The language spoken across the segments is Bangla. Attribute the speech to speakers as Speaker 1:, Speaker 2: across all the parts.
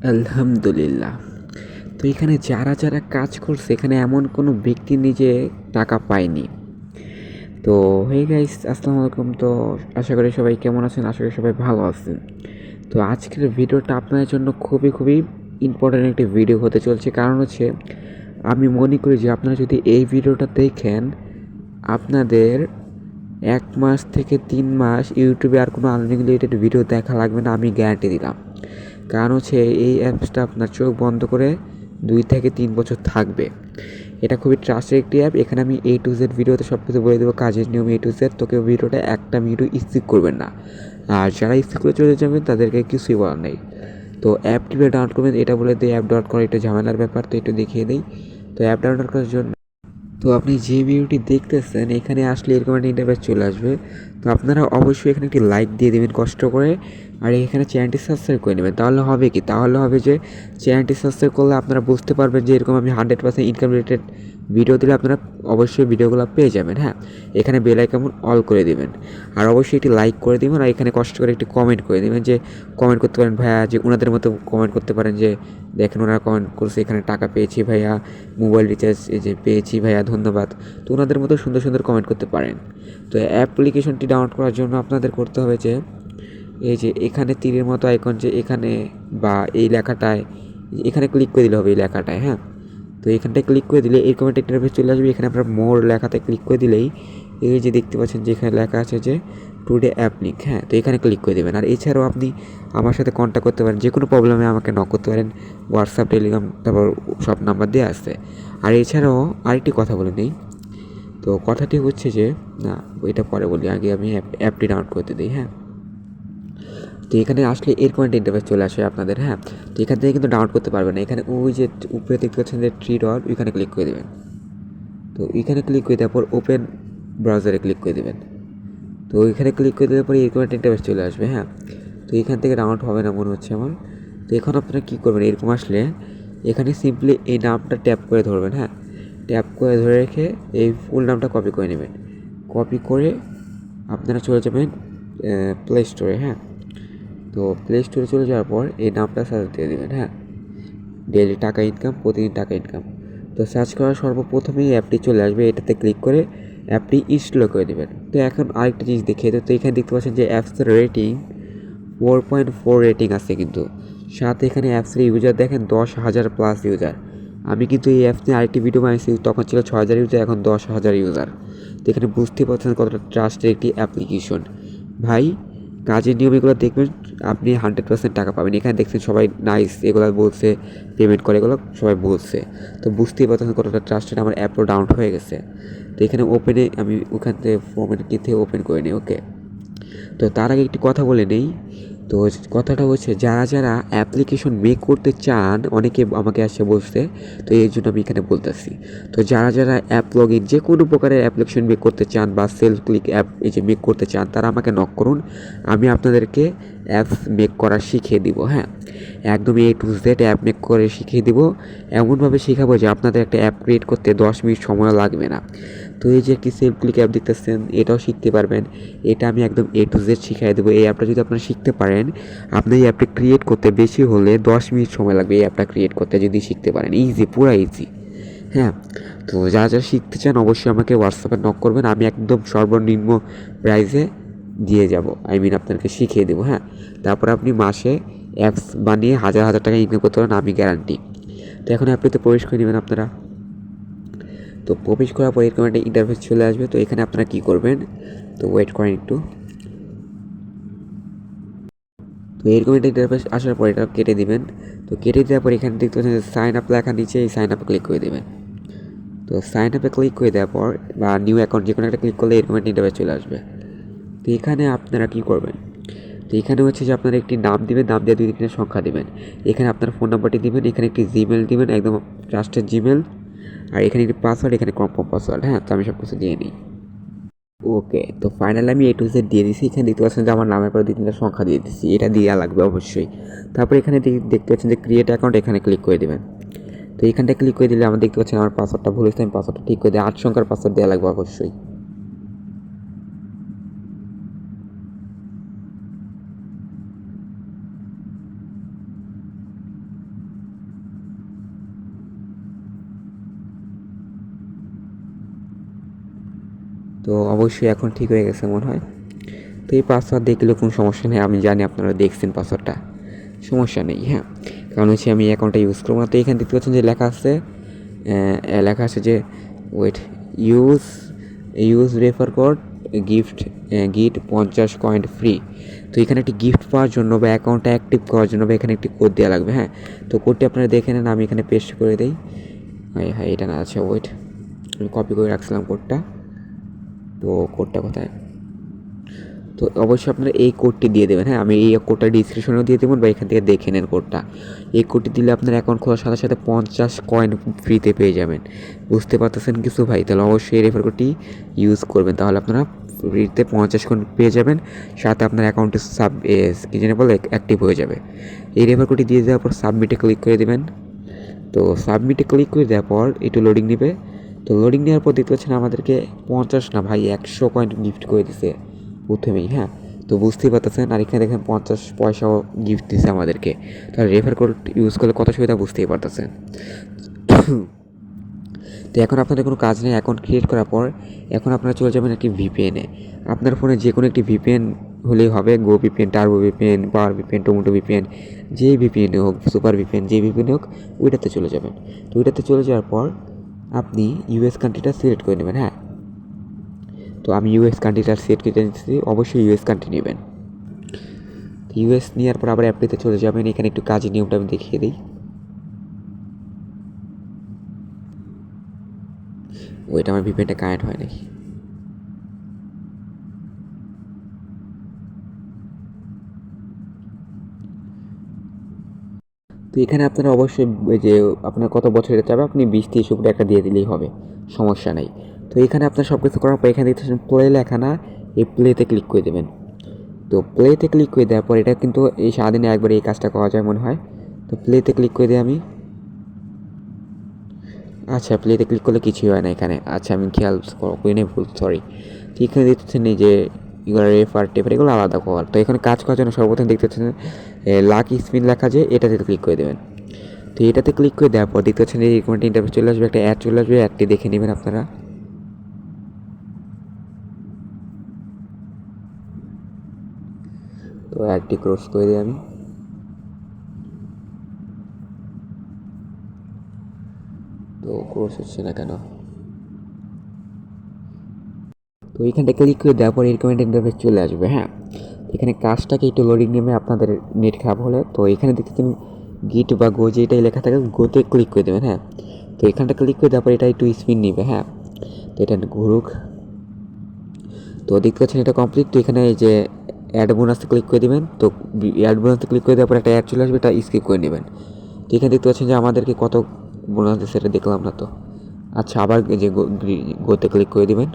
Speaker 1: আলহামদুলিল্লাহ। তো এখানে যারা কাজ করছে এখানে এমন কোনো ব্যক্তি নিজে টাকা পায়নি। তো হে গাইস, আসসালামু আলাইকুম। তো আশা করি সবাই কেমন আছেন, আশা করি সবাই ভালো আছেন। তো আজকের ভিডিওটা আপনাদের জন্য খুবই ইম্পর্ট্যান্ট একটি ভিডিও হতে চলছে। কারণ হচ্ছে আমি মনে করি যে আপনারা যদি এই ভিডিওটা দেখেন আপনাদের 1 মাস থেকে 3 মাস ইউটিউবে আর কোনো আনলিমিটেড ভিডিও দেখা লাগবে না, আমি গ্যারান্টি দিলাম। কারণ হচ্ছে এই অ্যাপসটা আপনার চোখ বন্ধ করে 2 থেকে 3 বছর থাকবে। এটা খুবই ট্রাস্টেড একটি অ্যাপ। এখানে আমি A to Z ভিডিওতে সব কিছু বলে দেবো, কাজের নিয়ম A to Z। তোকে ভিডিওটা একটা ভিডিও স্কিপ করবেন না, আর যারা স্কিপ করে চলে যাবেন তাদেরকে কিছুই বলার নেই। তো অ্যাপ কীভাবে ডাউনলোড করবেন এটা বলে দিই। অ্যাপ ডাউনলোড করা একটু ঝামেলার ব্যাপার, তো একটু দেখিয়ে দিই। তো অ্যাপ ডাউনলোড করার জন্য তো আপনি যে ভিডিওটি দেখতেছেন এখানে আসলে এরকম একটা ইন্টারফেস চলে আসবে। তো আপনারা অবশ্যই এখানে একটি লাইক দিয়ে দেবেন কষ্ট করে, আর এখানে চ্যানেলটি সাবস্ক্রাইব করে নেবেন। তাহলে হবে কি, তাহলে হবে যে চ্যানেলটি সাবস্ক্রাইব করলে আপনারা বুঝতে পারবেন যে এরকম আমি 100% ইনকাম রিলেটেড ভিডিও দিলে আপনারা অবশ্যই ভিডিওগুলো পেয়ে যাবেন। হ্যাঁ, এখানে বেল আইকন অল করে দিবেন, আর অবশ্যই একটি লাইক করে দিবেন, আর এখানে কষ্ট করে একটি কমেন্ট করে দিবেন। যে কমেন্ট করতে পারেন ভাইয়া, যে ওনাদের মতো কমেন্ট করতে পারেন যে দেখেন ওনারা কমেন্ট করছে এখানে টাকা পেয়েছি ভাইয়া, মোবাইল রিচার্জ এই যে পেয়েছি ভাইয়া, ধন্যবাদ। তো ওনাদের মতো সুন্দর কমেন্ট করতে পারেন। তো অ্যাপ্লিকেশনটি ডাউনলোড করার জন্য আপনাদের করতে হবে যে এই যে এখানে তীরের মতো আইকন, যে এখানে বা এই লেখাটায় এখানে ক্লিক করে দিলে হবে, এই লেখাটায়। হ্যাঁ, তো এখানটায় ক্লিক করে দিলে এরকম একটা ইন্টারফেস চলে আসবে। এখানে আপনার মোর লেখাতে ক্লিক করে দিলেই এই যে দেখতে পাচ্ছেন যে এখানে লেখা আছে যে টুডে অ্যাপ লিঙ্ক। হ্যাঁ, তো এখানে ক্লিক করে দেবেন। আর এছাড়াও আপনি আমার সাথে কন্ট্যাক্ট করতে পারেন, যে কোনো প্রবলেমে আমাকে নক করতে পারেন। হোয়াটসঅ্যাপ, টেলিগ্রাম, তারপর সব নাম্বার দিয়ে আসছে। আর এছাড়াও আরেকটি কথা বলে নেই। তো কথাটি হচ্ছে যে না, এটা পরে বলি, আগে আমি অ্যাপটি ডাউনলোড করতে দিই। হ্যাঁ, তো এখানে আসলে এরকম একটা ইন্টারফেস চলে আসে আপনাদের। হ্যাঁ, তো এখান থেকে কিন্তু ডাউনলোড করতে পারবেন না। এখানে ওই যে উপরে দেখতে পাচ্ছেন যে থ্রি ডট, ওইখানে ক্লিক করে দেবেন। তো এখানে ক্লিক করে দেওয়ার পর ওপেন ব্রাউজারে ক্লিক করে দেবেন। তো ওইখানে ক্লিক করে দেওয়ার পরে এরকম একটা ইন্টারফেস চলে আসবে। হ্যাঁ, তো এখান থেকে ডাউনলোড হবে না মনে হচ্ছে আমার। তো এখন আপনারা কী করবেন, এরকম আসলে এখানে সিম্পলি এই নামটা ট্যাপ করে ধরবেন। হ্যাঁ, ট্যাপ করে ধরে রেখে এই ফুল নামটা কপি করে নেবেন। কপি করে আপনারা চলে যাবেন প্লে স্টোরে। হ্যাঁ, তো প্লে স্টোরে চলে যাওয়ার পর এই নামটা সার্চ দিয়ে দেবেন। হ্যাঁ, ডেইলি টাকা ইনকাম, প্রতিদিন টাকা ইনকাম। তো সার্চ করার সর্বপ্রথমেই অ্যাপটি চলে আসবে, এটাতে ক্লিক করে অ্যাপটি ইনস্টল করে দেবেন। তো এখন আরেকটা জিনিস দেখিয়ে দেয়। তো এখানে দেখতে পাচ্ছেন যে অ্যাপসের রেটিং 4.4 রেটিং আছে, কিন্তু সাথে এখানে অ্যাপসের ইউজার দেখেন 10,000+ ইউজার। আমি কিন্তু এই অ্যাপস নিয়ে আরেকটি ভিডিও বানিয়েছি, তখন ছিল 6,000 ইউজার, এখন 10,000 ইউজার। তো এখানে বুঝতে পারছেন কতটা ট্রাস্টের একটি অ্যাপ্লিকেশন। ভাই, কাজের নিয়ম এগুলো দেখবেন, আপনি 100% টাকা পাবেন। এখানে দেখছেন সবাই নাইস এগুলো বলছে, পেমেন্ট করে, এগুলো সবাই বলছে। তো বুঝতেই পারছেন কতটা ট্রাস্টেড। আমার অ্যাপও ডাউনলোড হয়ে গেছে। তো এখানে ওপেনে আমি ওখান থেকে ফোনের কি থেকে ওপেন করে নিই। ওকে, তো তার আগে একটি কথা বলে নেই। তো কথাটা হচ্ছে যারা অ্যাপ্লিকেশন মেক করতে চান, অনেকে আমাকে আসে বলছে, তো এই জন্য আমি এখানে বলতেছি। তো যারা অ্যাপ লগ ইন, যে কোনো প্রকারের অ্যাপ্লিকেশন মেক করতে চান বা সেলফ ক্লিক অ্যাপ এই যে মেক করতে চান, তারা আমাকে নক করুন। আমি আপনাদেরকে অ্যাপস মেক করা শিখিয়ে দিব। হ্যাঁ, একদম A to Z app make করে শিখিয়ে দিব। এমনভাবে শেখাবো যে আপনাদের একটা অ্যাপ ক্রিয়েট করতে 10 মিনিট সময় লাগবে না। তো এই যে একটি সেলফ ক্লিক অ্যাপ দেখতেছেন, এটাও শিখতে পারবেন। এটা আমি একদম A to Z শিখিয়ে দেবো। এই অ্যাপটা যদি আপনারা শিখতে পারেন, আপনি এই অ্যাপটা ক্রিয়েট করতে বেশি হলে 10 মিনিট সময় লাগবে। এই অ্যাপটা ক্রিয়েট করতে যদি শিখতে পারেন, ইজি, পুরো ইজি। হ্যাঁ, তো যারা শিখতে চান অবশ্যই আমাকে হোয়াটসঅ্যাপে নক করবেন, আমি একদম সর্বনিম্ন প্রাইসে দিয়ে যাব। আপনাদেরকে শিখিয়ে দেবো। হ্যাঁ, তারপর আপনি মাসে অ্যাপস বানিয়ে হাজার টাকা ইনকাম করতে পারেন, আমি গ্যারান্টি। তো এখন অ্যাপটিতে প্রবেশ করে নেবেন আপনারা। তো প্রবেশ করার পর এরকম একটা ইন্টারফেস চলে আসবে। তো এখানে আপনারা কী করবেন, তো ওয়েট করেন একটু। তো এরকম একটা ইন্টারফেস আসার পর এটা কেটে দিবেন। তো কেটে দেওয়ার পর এখানে দেখতে পাচ্ছেন সাইন আপ লেখা, নিচে এই সাইন আপে ক্লিক করে দেবেন। তো সাইন আপে ক্লিক করে দেওয়ার পর বা নিউ অ্যাকাউন্ট যে কোনো একটা ক্লিক করলে এরকম একটা ইন্টারফেস চলে আসবে। তো এখানে আপনারা কী করবেন, তো এখানে হচ্ছে যে আপনারা একটি নাম দিবেন, নাম দিয়ে 2-3 সংখ্যা দিবেন। এখানে আপনার ফোন নাম্বারটি দিবেন, এখানে একটি জিমেল দিবেন, একদম ট্রাস্টেড জিমেল। আর এখানে একটি পাসওয়ার্ড, এখানে কনফার্ম পাসওয়ার্ড। হ্যাঁ, তো আমি সব কিছু দিয়ে নিই। ওকে, তো ফাইনালি আমি A to Z দিয়ে দিচ্ছি। এখানে দেখতে পাচ্ছেন যে আমার নামের পরে 2-3টা সংখ্যা দিয়ে দিচ্ছি, এটা দেওয়া লাগবে অবশ্যই। তারপর এখানে দেখতে পাচ্ছেন যে ক্রিয়েট অ্যাকাউন্ট, এখানে ক্লিক করে দেবেন। তো এখানটা ক্লিক করে দিলে আমার দেখতে পাচ্ছেন আমার পাসওয়ার্ডটা ভুল হয়েছে, আমি পাসওয়ার্ডটা ঠিক করে দিই। 8 সংখ্যার পাসওয়ার্ড দেওয়া লাগবে অবশ্যই। তো অবশ্যই এখন ঠিক হয়ে গেছে মনে হয়। তো এই পাসওয়ার্ড দেখলে কোনো সমস্যা নেই, আমি জানি আপনারা দেখছেন পাসওয়ার্ডটা, সমস্যা নেই। হ্যাঁ, কারণ হচ্ছে আমি অ্যাকাউন্টটা ইউজ করবো না। তো এখানে দেখতে পাচ্ছেন যে লেখা আছে যে wait use use refer code gift গিট 50 কয়েন ফ্রি। তো এখানে একটি গিফট পাওয়ার জন্য বা অ্যাকাউন্টটা অ্যাক্টিভ করার জন্য বা এখানে একটি কোড দেওয়া লাগবে। হ্যাঁ, তো কোডটি আপনারা দেখে নেন, আমি এখানে পেস্ট করে দিই। হ্যাঁ এটা না, আচ্ছা ওয়েট, আমি কপি করে রাখছিলাম কোডটা। তো কোডটা কোথায়? তো অবশ্যই আপনারা এই কোডটি দিয়ে দেবেন। হ্যাঁ, আমি এই কোডটা ডিসক্রিপশনেও দিয়ে দেবেন বা এখান থেকে দেখে নেন কোডটা। এই কোডটি দিলে আপনার অ্যাকাউন্ট খোলার সাথে সাথে 50 কয়েন ফ্রিতে পেয়ে যাবেন। বুঝতে পারতেছেন কিছু ভাই? তাহলে অবশ্যই এই রেফার কোডটি ইউজ করবেন, তাহলে আপনারা ফ্রিতে 50 কয়েন পেয়ে যাবেন, সাথে আপনার অ্যাকাউন্টে কি জানি বলে অ্যাক্টিভ হয়ে যাবে। এই রেফার কোডটি দিয়ে দেওয়ার পর সাবমিটে ক্লিক করে দেবেন। তো সাবমিটে ক্লিক করে দেওয়ার পর একটু লোডিং নেবে। তো লোডিং নেওয়ার পর দেখতে পাচ্ছেন আমাদেরকে 50 না ভাই 100 কয়েন গিফট করে দিছে প্রথমেই। হ্যাঁ, তো বুঝতেই পারতেছেন, আর এখানে দেখেন 50 পয়সাও গিফট দিছে আমাদেরকে। তাহলে রেফার কোড ইউজ করলে কত সুবিধা বুঝতেই পারতেছেন। তো এখন আপনাদের কোনো কাজ নেই, অ্যাকাউন্ট ক্রিয়েট করার পর এখন আপনারা চলে যাবেন একটি ভিপিএনে। আপনার ফোনে যে কোনো একটি ভিপিএন হলেই হবে, গো ভিপিএন, টার্বো ভিপিএন, পাওয়ার ভিপিএন, টমেটো ভিপিএন, যেই ভিপিএন হোক, সুপার ভিপিএন, যেই ভিপিএন হোক, ওইটাতে চলে যাবেন। তো ওইটাতে চলে যাওয়ার পর আপনি ইউএস কান্ট্রিটা সিলেক্ট করে নেবেন। হ্যাঁ, তো আমি ইউএস কান্ট্রিটা সিলেক্ট করে নিচ্ছি, অবশ্যই ইউএস কান্ট্রি নেবেন। ইউএস নেওয়ার পর আবার অ্যাপ্লিতে চলে যাবেন। এখানে একটু কাজের নিয়মটা আমি দেখিয়ে দিই। ওইটা আমার ভিপিএনটা কানেক্ট হয় নাকি। তো এখানে আপনারা অবশ্যই যে আপনার কত বছরের চাবে আপনি 20-30 উপরে একটা দিয়ে দিলেই হবে, সমস্যা নেই। তো এখানে আপনার সব কিছু করার পর এখানে দেখতেছেন প্লে লেখা না, এই প্লেতে ক্লিক করে দেবেন। তো প্লেতে ক্লিক করে দেওয়ার পর এটা কিন্তু এই সারাদিনে একবার এই কাজটা করা যায় মনে হয়। তো প্লেতে ক্লিক করে দিই আমি। আচ্ছা, প্লেতে ক্লিক করলে কিছুই হয় না এখানে। আচ্ছা, আমি খেয়াল করি নাই, ভুল, সরি। তো এখানে দেখতেছেন এই যে এগুলো রেফার টেফার এগুলো আলাদা করার। তো এখানে কাজ করার জন্য সর্বপ্রথম দেখতে পাচ্ছেন লাকি স্পিন লেখা, যে এটাতে ক্লিক করে দেবেন। তো এটাতে ক্লিক করে দেওয়ার পর দেখতে পাচ্ছেন এই রিকমেন্ড ইন্টারভিউ চলে আসবে, একটা অ্যাড চলে আসবে, অ্যাডটি দেখে নেবেন আপনারা। তো অ্যাডটি ক্লোজ করে দিই আমি। তো ক্লোজ হচ্ছে না কেন? তো এইখানটা ক্লিক করে দেওয়ার পর রিকমেন্ড ইন্টারভিউ চলে আসবে। হ্যাঁ, এখানে কাজটাকে একটু লোডিং নেমে আপনাদের নেট খারাপ হলে, তো এখানে দেখতেছেন গিট বা গো যেটাই লেখা থাকে গোতে ক্লিক করে দেবেন। হ্যাঁ, তো এখানটা ক্লিক করে দেওয়ার পর এটা একটু স্পিন নেবে। হ্যাঁ, তো এটা ঘুরুক। তো দেখতে পাচ্ছেন এটা কমপ্লিট। তো এখানে এই যে অ্যাড বোনাসে ক্লিক করে দেবেন। তো অ্যাড বোনাসে ক্লিক করে দেওয়ার পর একটা অ্যাড চলে আসবে, এটা স্কিপ করে নেবেন। তো এখানে দেখতে পাচ্ছেন যে আমাদেরকে কত বোনাস দিচ্ছে সেটা দেখলাম না তো। আচ্ছা, আবার এই যে গোতে ক্লিক করে দেবেন।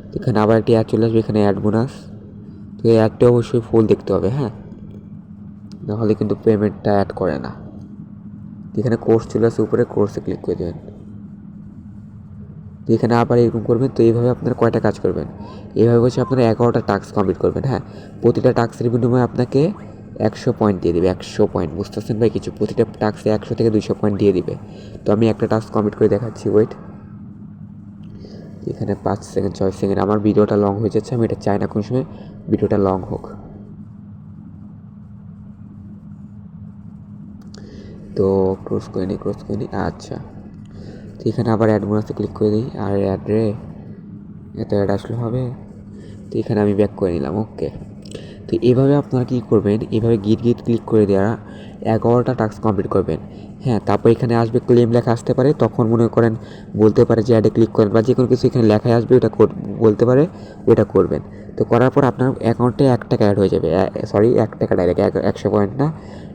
Speaker 1: তো এখানে আবার একটি অ্যাড চলে আসবে, এখানে অ্যাড বোনাস। তো এই অ্যাডটা অবশ্যই ফুল দেখতে হবে। হ্যাঁ, নাহলে কিন্তু পেমেন্টটা অ্যাড করে না। এখানে কোর্স চলে আসে উপরে, কোর্সে ক্লিক করে দেবেন। তো এখানে আবার এরকম করবেন। তো এইভাবে আপনারা কয়টা কাজ করবেন, এইভাবে বসে আপনারা 11টা টাস্ক কমপ্লিট করবেন। হ্যাঁ, প্রতিটা টাস্কের বিনিময়ে আপনাকে 100 পয়েন্ট দিয়ে দেবে। 100 পয়েন্ট, বুঝতেছেন ভাই কিছু? প্রতিটা টাস্কে 100 থেকে 200 পয়েন্ট দিয়ে দিবে। তো আমি একটা টাস্ক কমপ্লিট করে দেখাচ্ছি, ওয়েট। এখানে 5 সেকেন্ড 6 সেকেন্ড, আমার ভিডিওটা লং হয়ে যাচ্ছে, আমি এটা চাই না কোনো সময় ভিডিওটা লং হোক। তো ক্রস করে নিই, আচ্ছা। তো এখানে আবার অ্যাড বোনাসে ক্লিক করে দিই। আর অ্যাড রে, এত অ্যাড আসলে হবে? তো এখানে আমি ব্যাক করে নিলাম, ওকে। তো এইভাবে আপনারা কী করবেন, এইভাবে গিট ক্লিক করে দেওয়া 11টা টাস্ক কমপ্লিট করবেন। হ্যাঁ, তারপর এখানে আসবে ক্লেম লেখা আসতে পারে, তখন মনে করেন বলতে পারে যে অ্যাডে ক্লিক করেন বা যে কোনো কিছু এখানে লেখায় আসবে, ওটা বলতে পারে, ওটা করবেন। তো করার পর আপনার অ্যাকাউন্টে 1 টাকা অ্যাড হয়ে যাবে। 1 টাকা ডাইরেক্ট, 100 পয়েন্ট না।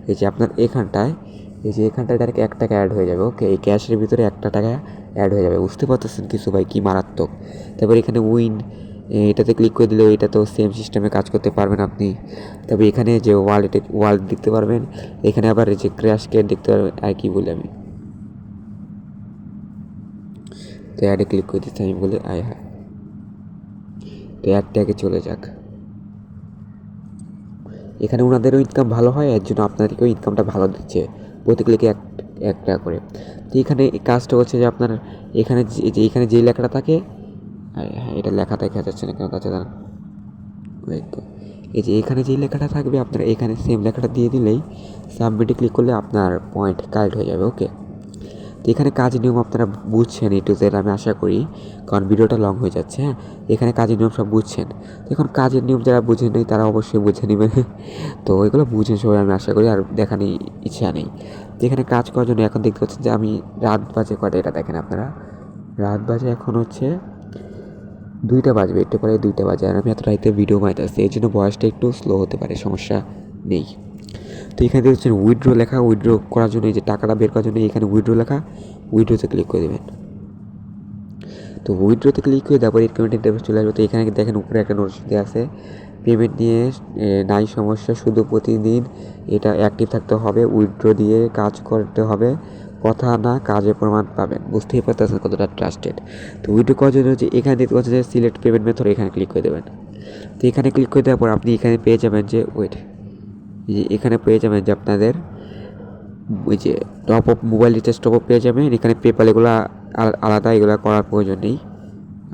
Speaker 1: এই যে আপনার এখানটায়, এই যে এখানটায় ডাইরেক্ট 1 টাকা অ্যাড হয়ে যাবে। ওকে, এই ক্যাশের ভিতরে 1 টাকা অ্যাড হয়ে যাবে। বুঝতে পারতেছেন কিছু ভাই, কি মারাত্মক। তারপর এখানে উইন, এটাতে ক্লিক করে দিলে এটা তো সেম সিস্টেমে কাজ করতে পারবেন আপনি। তবে এখানে যে ওয়ালেট দেখতে পারবেন, এখানে আবার যে ক্র্যাশ কেয়ার দেখতে পারবেন। আর কি বলি আমি, তো অ্যাডে ক্লিক করে দিচ্ছি আমি বলে আয় হ্যাঁ। তো অ্যাডটা আগে চলে যাক। এখানে ওনাদেরও ইনকাম ভালো হয়, এর জন্য আপনাদেরকেও ইনকামটা ভালো দিচ্ছে, প্রতি ক্লিকে 1 টাকা করে। তো এখানে এই কাজটা হচ্ছে যে আপনার এখানে যে লেখাটা থাকে হ্যাঁ, এটা লেখা দেখা যাচ্ছে না কেন তাছাড়া এই যে এখানে যে লেখাটা থাকবে আপনারা এখানে সেম লেখাটা দিয়ে দিলেই সাবমিটে ক্লিক করলে আপনার পয়েন্ট কালেক্ট হয়ে যাবে। ওকে, তো এখানে কাজের নিয়ম আপনারা বুঝছেন টু জেড আমি আশা করি, কারণ ভিডিওটা লং হয়ে যাচ্ছে। হ্যাঁ, এখানে কাজের নিয়ম সব বুঝছেন। এখন কাজের নিয়ম যারা বুঝেন নেই তারা অবশ্যই বুঝে নেবেন। তো এগুলো বুঝেন সবাই আমি আশা করি, আর দেখানি ইচ্ছা নেই। তো এখানে কাজ করার জন্য এখন দেখতে পাচ্ছেন যে আমি রাত বাজে কয়টা এটা দেখেন আপনারা, রাত বাজে এখন হচ্ছে 2টা বাজবে, একটু পরে 2টা বাজে, আর আমি এত রাইতে ভিডিও বানাইতেছি এই জন্য ভয়েসটা একটু স্লো হতে পারে, সমস্যা নেই। তো এখানে দেখছেন উইথড্র লেখা, উইথড্র করার জন্য এই যে টাকাটা বের করার জন্য এখানে উইথড্র লেখা, উইথড্রোতে ক্লিক করে দেবেন। তো উইথড্রোতে ক্লিক করে তারপর পেমেন্ট ইন্টারফেস চলে আসবে। তো এখানে দেখেন উপরে একটা নোটিশ দেওয়া আছে, পেমেন্ট নিয়ে নাই সমস্যা, শুধু প্রতিদিন এটা অ্যাক্টিভ থাকতে হবে, উইথড্র দিয়ে কাজ করতে হবে, কথা না কাজের প্রমাণ পাবেন। বুঝতেই পারতেছেন কতটা ট্রাস্টেড। তো উইথড্র করার জন্য হচ্ছে এখানে দেখতে পাচ্ছেন যে সিলেক্ট পেমেন্ট মেথড, এখানে ক্লিক করে দেবেন। তো এখানে ক্লিক করে দেওয়ার পর আপনি এখানে পেয়ে যাবেন যে এখানে পেয়ে যাবেন যে আপনাদের ওই যে top up, mobile recharge top up পেয়ে যাবেন। এখানে পেপাল এগুলো আলাদা, এগুলো করার প্রয়োজন নেই।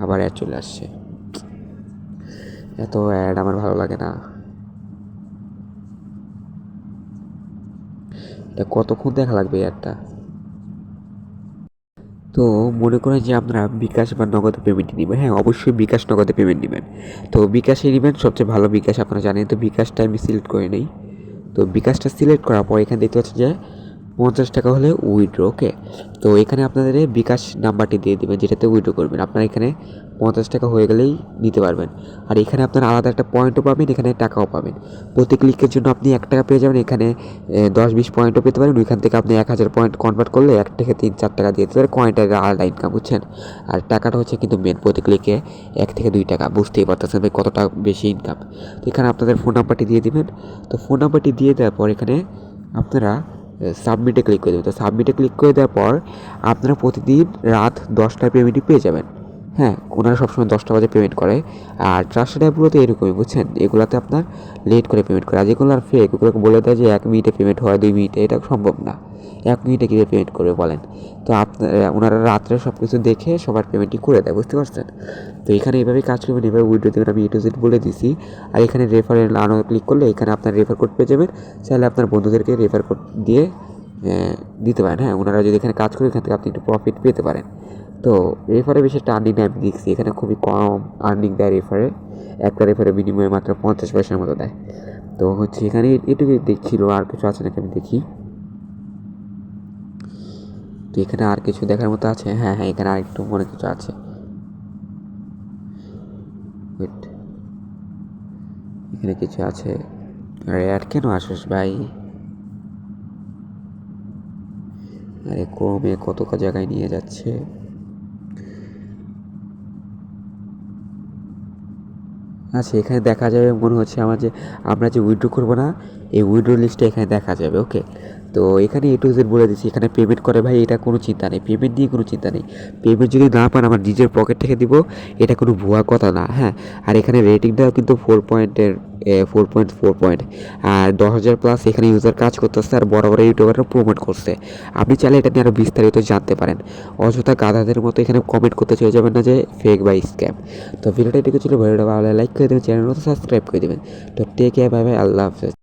Speaker 1: আবার অ্যাড চলে আসছে, এত অ্যাড আমার ভালো লাগে না। এটা কতক্ষণ দেখা লাগবে অ্যাডটা? তো মনে করেন যে আপনারা বিকাশ বা নগদে পেমেন্ট নেবেন। হ্যাঁ, অবশ্যই বিকাশ নগদে পেমেন্ট নেবেন। তো বিকাশে নেবেন, সবচেয়ে ভালো বিকাশ আপনারা জানেন। তো বিকাশটা আমি সিলেক্ট করে নিই। তো বিকাশটা সিলেক্ট করার পর এখানে দেখতে পাচ্ছেন যে 50 টাকা হলে উইথড্র। ওকে, তো এখানে আপনাদের বিকাশ নাম্বারটি দিয়ে দেবেন যেটাতে উইথড্র করবেন। আপনারা এখানে 50 টাকা হয়ে গেলেই নিতে পারবেন। আর এখানে আপনার আলাদা একটা পয়েন্টও পাবেন, এখানে টাকাও পাবেন। প্রতি ক্লিকের জন্য আপনি 1 টাকা পেয়ে যাবেন। এখানে 10-20 পয়েন্টও পেতে পারেন। ওইখান থেকে আপনি 1000 পয়েন্ট কনভার্ট করলে 1 থেকে 3-4 টাকা দিয়ে দিতে পারেন। কয়েনটা আলাদা ইনকাম, বুঝছেন? আর টাকাটা হচ্ছে কিন্তু মেন, প্রতি ক্লিকে 1 থেকে 2 টাকা। বুঝতেই পারতেছেন ভাই কতটা বেশি ইনকাম। তো এখানে আপনাদের ফোন নাম্বারটি দিয়ে দিবেন। তো ফোন নাম্বারটি দিয়ে দেওয়ার পর এখানে আপনারা সাবমিটে ক্লিক করে দেবেন। তো সাবমিটে ক্লিক করে দেওয়ার পর আপনারা প্রতিদিন রাত 10টায় পেমেন্টই পেয়ে যাবেন। হ্যাঁ, ওনারা সবসময় 10টা বাজে পেমেন্ট করে। আর ট্রাস্টেড অ্যাপগুলোতে এরকমই, বুঝছেন? এগুলোতে আপনার লেট করে পেমেন্ট করে। আর যেগুলো আর ফেক, ওগুলোকে বলে দেয় যে 1 মিনিটে পেমেন্ট হয়, 2 মিনিটে। এটা সম্ভব না। 1 মিনিটে কীভাবে পেমেন্ট করবে বলেন? তো ওনারা রাত্রে সব কিছু দেখে সবার পেমেন্টই করে দেয়, বুঝতে পারছেন? তো এখানে এভাবেই কাজ করবেন, এভাবে উইথড্র দেবেন। আমি A to Z বলে দিছি। আর এখানে রেফারেল আনো ক্লিক করলে এখানে আপনার রেফার কোড পেয়ে যাবেন। চাইলে আপনার বন্ধুদেরকে রেফার কোড দিয়ে দিতে পারেন। হ্যাঁ, ওনারা যদি এখানে কাজ করে এখান থেকে আপনি একটু প্রফিট পেতে পারেন। তো রেফারে বেশি একটা আর্নিং আমি দেখছি, এখানে খুবই কম আর্নিং দেয় রেফারে। একটা রেফারের বিনিময়ে মাত্র 50 পয়সার মতো দেয়। তো হচ্ছে এখানে এটুকুই দেখছিল, আর কিছু আছে নাকি আমি দেখি। তো এখানে আর কিছু দেখার মতো আছে? হ্যাঁ হ্যাঁ, এখানে আরেকটু মনে কিছু আছে। ওয়েট, এখানে কিছু আছে। আরে আর কেন আসিস ভাই? আরে ক্রমে কত জায়গায় নিয়ে যাচ্ছে। আচ্ছা, এখানে দেখা যাবে মনে হচ্ছে আমার যে আমরা যে উইথড্র করবো না, এই উইথড্র লিস্টটা এখানে দেখা যাবে। ওকে, তো এখানে A to Z বলে দিচ্ছি। এখানে পেমেন্ট করে ভাই, এটা কোনো চিন্তা নেই, পেমেন্ট নিয়ে কোনো চিন্তা নেই। পেমেন্ট যদি না পান আমার নিজের পকেট থেকে দিব, এটা কোনো ভুয়া কথা না। হ্যাঁ, আর এখানে রেটিংটাও কিন্তু 4 পয়েন্ট। আর 10,000+ এখানে ইউজার কাজ করতেছে, আর বড় বড় ইউটিউবাররা প্রমোট করছে। আপনি চাইলে এটা নিয়ে আরও বিস্তারিত জানতে পারেন। অযথা গাধাদের মতো এখানে কমেন্ট করতে চলে যাবেন না যে ফেক বা স্ক্যাম। তো ভিডিওটা এটুকু ছিল। ভিডিওটা ভালো লাইক করে দেবেন, চ্যানেল মতো সাবস্ক্রাইব করে দেবেন। তো টেক কেয়ার, বাই বাই, আল্লাহ হাফেজ।